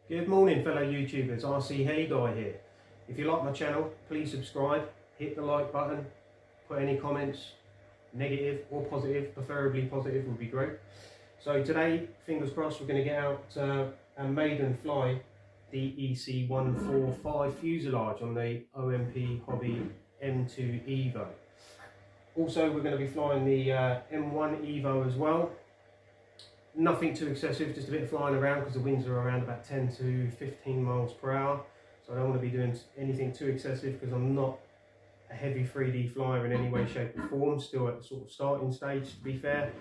Good morning fellow YouTubers, RC Heli Guy here. If you like my channel, please subscribe, hit the like button, put any comments, negative or positive, preferably positive would be great. So today, fingers crossed, we're going to get out and Maiden fly the ec145 fuselage on the OMP Hobby M1 Evo. Also we're going to be flying the M1 Evo as well. Nothing too excessive, just a bit of flying around because the winds are around about 10 to 15 miles per hour. So I don't want to be doing anything too excessive because I'm not a heavy 3D flyer in any way, shape or form. Still at the sort of starting stage, to be fair.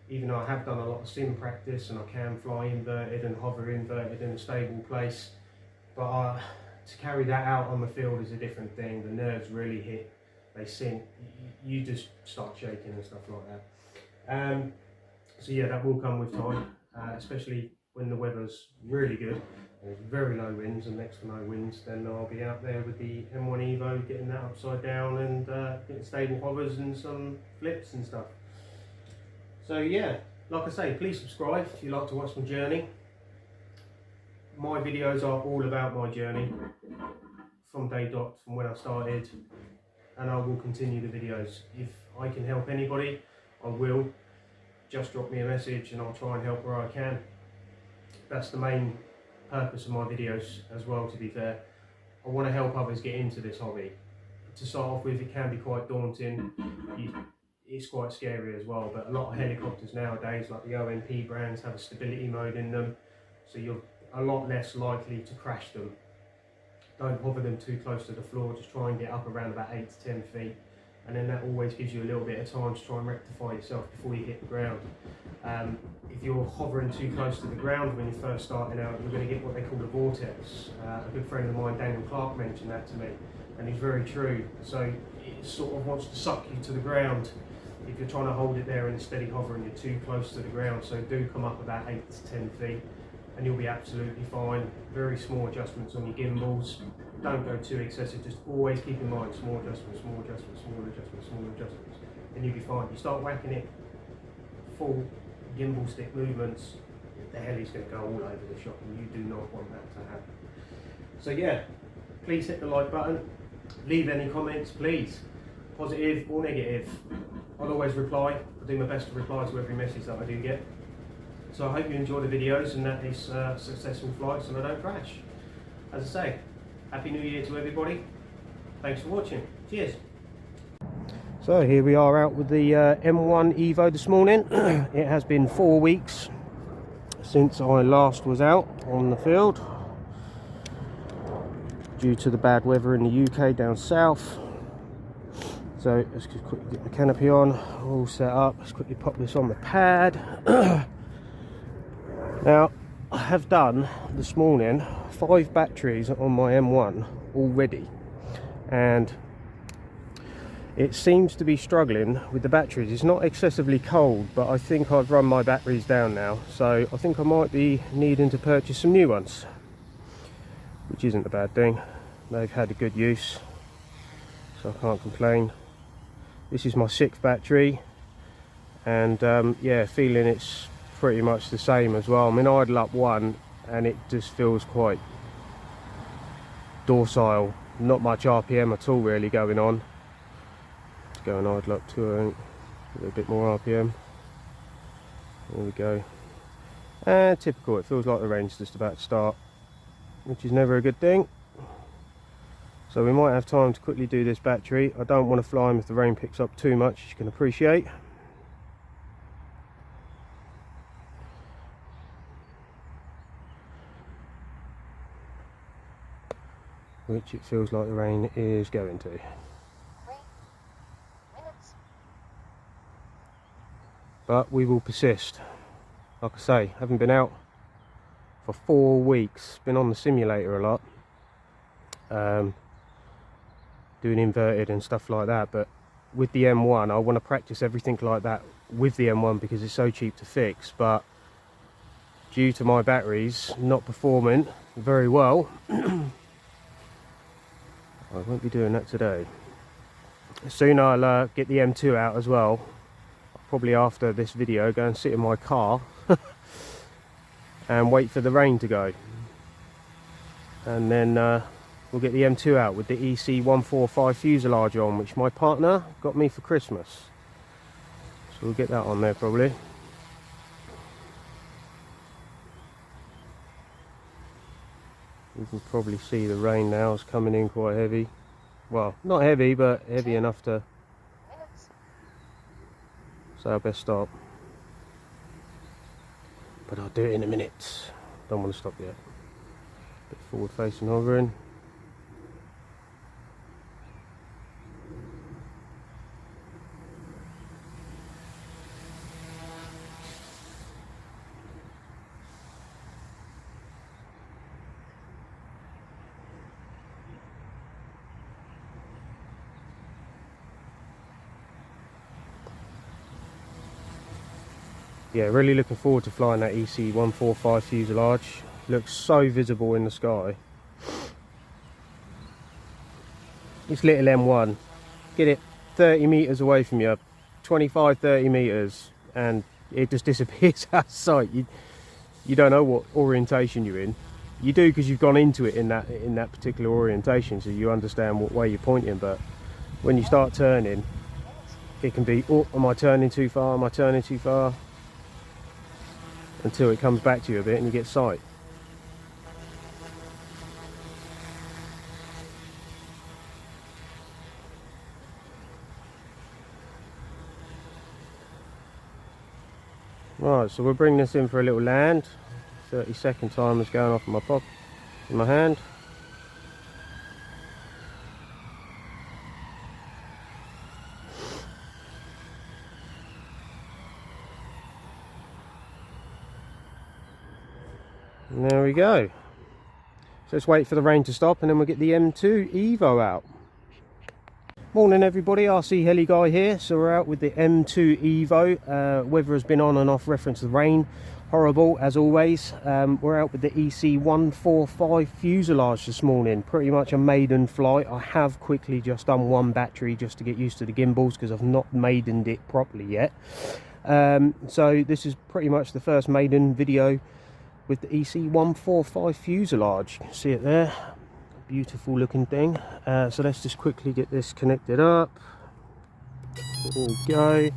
Even though I have done a lot of sim practice and I can fly inverted and hover inverted in a stable place. But to carry that out on the field is a different thing. The nerves really hit, they sink. You just start shaking and stuff like that. So yeah, that will come with time, especially when the weather's really good, there's very low winds and next to no winds. Then I'll be out there with the M1 Evo, getting that upside down and getting stable hovers and some flips and stuff. So yeah, like I say, please subscribe if you like to watch my journey. My videos are all about my journey from day dot, from when I started, and I will continue the videos. If I can help anybody, I will. Just drop me a message and I'll try and help where I can. That's the main purpose of my videos as well, to be fair. I want to help others get into this hobby. To start off with, it can be quite daunting. It's quite scary as well, but a lot of helicopters nowadays, like the OMP brands, have a stability mode in them, so you're a lot less likely to crash them. Don't hover them too close to the floor, just try and get up around about 8 to 10 feet. And then that always gives you a little bit of time to try and rectify yourself before you hit the ground. If you're hovering too close to the ground when you're first starting out, you're going to get what they call a vortex. A good friend of mine, Daniel Clark, mentioned that to me, and it's very true. So it sort of wants to suck you to the ground if you're trying to hold it there in a steady hover and you're too close to the ground. So do come up about 8 to 10 feet and you'll be absolutely fine. Very small adjustments on your gimbals. Don't go too excessive, just always keep in mind small adjustments, small adjustments, small adjustments, small adjustments, and you'll be fine. You start whacking it full gimbal stick movements, the heli's going to go all over the shop and you do not want that to happen. So yeah, please hit the like button, leave any comments please, positive or negative. I'll always reply. I do my best to reply to every message that I do get. So I hope you enjoy the videos and that it's successful flights and I don't crash. As I say, Happy New Year to everybody. Thanks for watching. Cheers. So here we are out with the M1 Evo this morning. It has been 4 weeks since I last was out on the field due to the bad weather in the UK down south. So let's just quickly get the canopy on, all set up. Let's quickly pop this on the pad. Now I have done this morning 5 batteries on my M1 already, and it seems to be struggling with the batteries. It's not excessively cold, but I think I've run my batteries down now, so I think I might be needing to purchase some new ones, which isn't a bad thing. They've had a good use, so I can't complain. This is my 6th battery, and yeah, feeling it's pretty much the same as well. I mean, I idle up 1 and it just feels quite docile, not much RPM at all really going on. Let's go and idle up 2, I think, a little bit more RPM. There we go. And typical, it feels like the rain's just about to start, which is never a good thing. So we might have time to quickly do this battery. I don't want to fly them if the rain picks up too much, as you can appreciate. Which it feels like the rain is going to. 3 minutes. But we will persist. Like I say, haven't been out for 4 weeks. Been on the simulator a lot. Doing inverted and stuff like that. But with the M1, I want to practice everything like that with the M1 because it's so cheap to fix. But due to my batteries not performing very well, I won't be doing that today. Soon I'll get the M2 out as well. Probably after this video, go and sit in my car and wait for the rain to go. and then we'll get the M2 out with the ec145 fuselage on, which my partner got me for Christmas. So we'll get that on there probably. You can probably see the rain now is coming in quite heavy. Well, not heavy, but heavy enough to say I best stop. But I'll do it in a minute. Don't want to stop yet. Bit forward facing hovering. Yeah, really looking forward to flying that ec145 fuselage. Looks so visible in the sky. This little M1, get it 30 metres away from you, 25-30 metres, and it just disappears out of sight. You don't know what orientation you're in. You do because you've gone into it in that particular orientation, so you understand what way you're pointing. But when you start turning, it can be, oh, am I turning too far? Am I turning too far? Until it comes back to you a bit and you get sight. Right, so we'll bring this in for a little land. 30-second timer's going off in my pocket, in my hand. And there we go. So let's wait for the rain to stop and then we'll get the M2 Evo out. Morning everybody, RC Heli Guy here. So we're out with the M2 Evo. Weather has been on and off, reference to the rain. Horrible as always. We're out with the ec145 fuselage this morning. Pretty much a maiden flight. I have quickly just done one battery just to get used to the gimbals because I've not maidened it properly yet. So this is pretty much the first maiden video with the ec145 fuselage. You can see it there, beautiful looking thing. So let's just quickly get this connected up. There we go.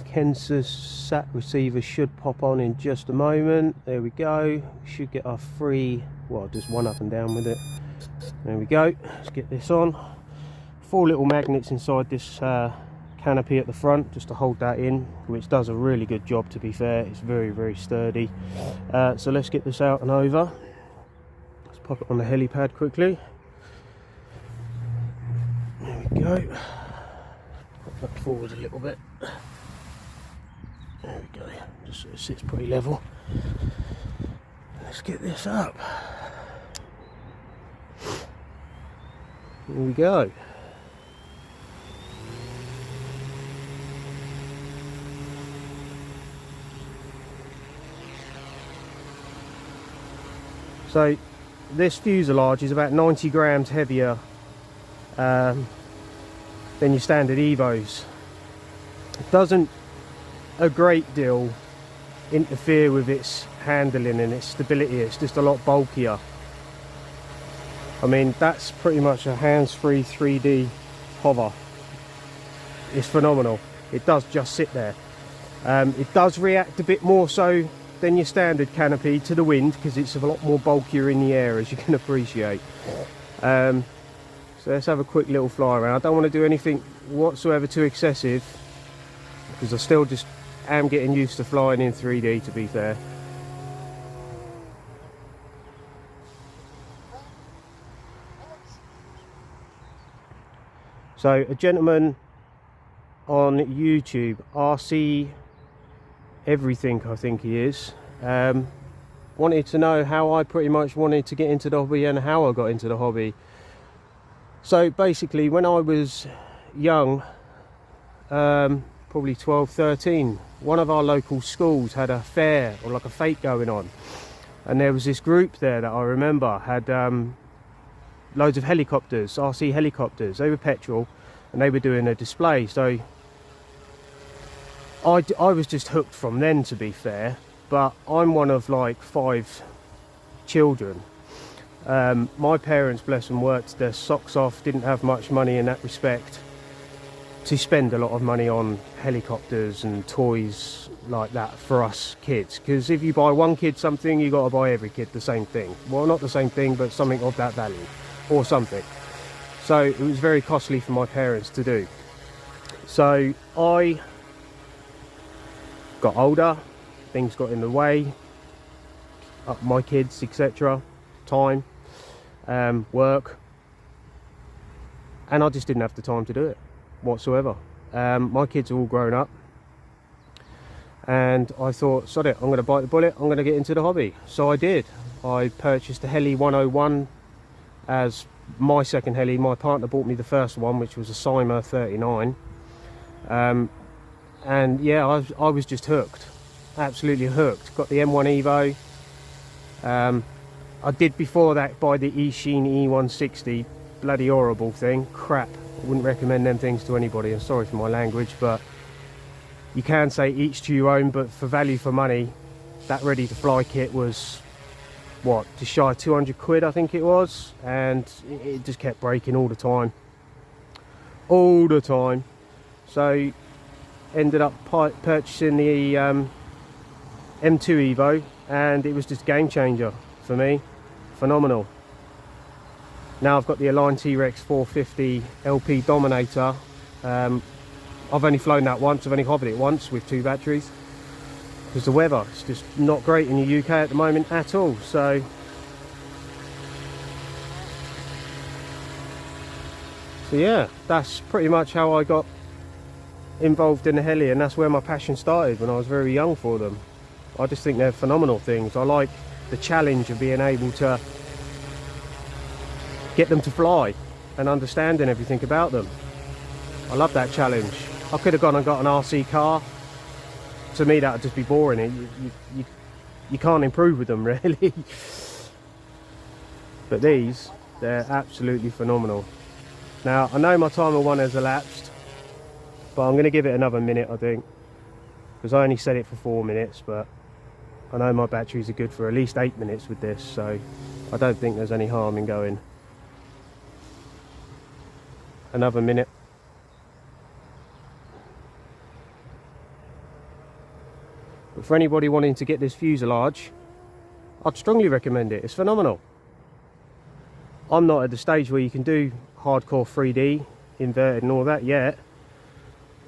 Kensa's sat receiver should pop on in just a moment. There we go. We should get our free, well, just one up and down with it. There we go. Let's get this on. 4 little magnets inside this canopy at the front just to hold that in, which does a really good job, to be fair. It's very, very sturdy. So let's get this out and over. Let's pop it on the helipad quickly. There we go. Pop that forward a little bit. There we go, just so it sits pretty level. Let's get this up. Here we go. So this fuselage is about 90 grams heavier than your standard Evos. It doesn't a great deal interfere with its handling and its stability. It's just a lot bulkier. I mean, that's pretty much a hands-free 3D hover. It's phenomenal. It does just sit there. It does react a bit more so than your standard canopy to the wind because it's a lot more bulkier in the air, as you can appreciate. So let's have a quick little fly around. I don't want to do anything whatsoever too excessive because I still just am getting used to flying in 3D, to be fair. So a gentleman on YouTube, RC Everything I think he is, wanted to know how I pretty much wanted to get into the hobby and how I got into the hobby. So basically when I was young, probably 12, 13, one of our local schools had a fair or like a fete going on, and there was this group there that I remember had loads of helicopters, RC helicopters. They were petrol and they were doing a display. So I was just hooked from then, to be fair, but I'm one of like 5 children, My parents, bless them, worked their socks off, didn't have much money in that respect to spend a lot of money on helicopters and toys like that for us kids, because if you buy one kid something, you got to buy every kid the same thing. Well, not the same thing, but something of that value or something. So it was very costly for my parents to do. So I got older, things got in the way, my kids, etc., time, work, and I just didn't have the time to do it whatsoever. My kids are all grown up, and I thought, sod it, I'm going to bite the bullet, I'm going to get into the hobby. So I did. I purchased the Heli 101 as my second heli. My partner bought me the first one, which was a Cymer 39, and yeah, I was just hooked, absolutely hooked. Got the M1 Evo. I did before that buy the ec145, bloody horrible thing, crap. I wouldn't recommend them things to anybody. I'm sorry for my language, but you can say each to your own. But for value for money, that ready to fly kit was what, just shy of 200 quid I think it was, and it just kept breaking all the time, so ended up purchasing the M2 Evo, and it was just a game changer for me. Phenomenal. Now I've got the Align T-Rex 450 LP Dominator. I've only flown that once, I've only hobbied it once with 2 batteries, because the weather is just not great in the UK at the moment at all. So yeah, that's pretty much how I got involved in the heli, and that's where my passion started, when I was very young for them. I just think they're phenomenal things. I like the challenge of being able to get them to fly and understanding everything about them. I love that challenge. I could have gone and got an RC car. To me that would just be boring. You can't improve with them really. But these, they're absolutely phenomenal. Now I know my timer 1 has elapsed, but I'm going to give it another minute I think, because I only set it for 4 minutes, but I know my batteries are good for at least 8 minutes with this, so I don't think there's any harm in going another minute. But for anybody wanting to get this fuselage, I'd strongly recommend it. It's phenomenal. I'm not at the stage where you can do hardcore 3D inverted and all that yet.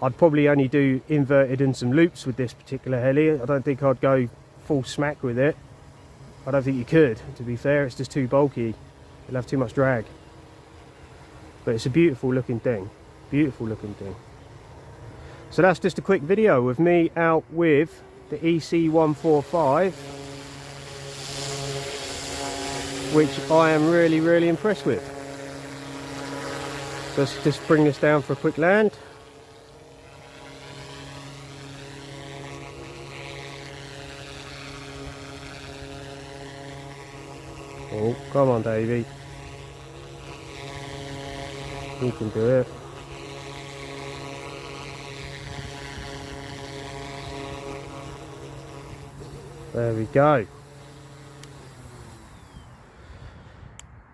I'd probably only do inverted and some loops with this particular heli. I don't think I'd go full smack with it. I don't think you could, to be fair. It's just too bulky, it'll have too much drag. But it's a beautiful looking thing, beautiful looking thing. So that's just a quick video of me out with the ec145, which I am really impressed with. Let's just bring this down for a quick land. Oh, come on Davey, you can do it. There we go.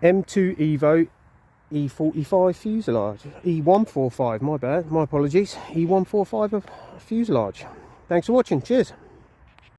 M2 Evo E45 fuselage. E145, my bad, my apologies. E145 fuselage. Thanks for watching, cheers.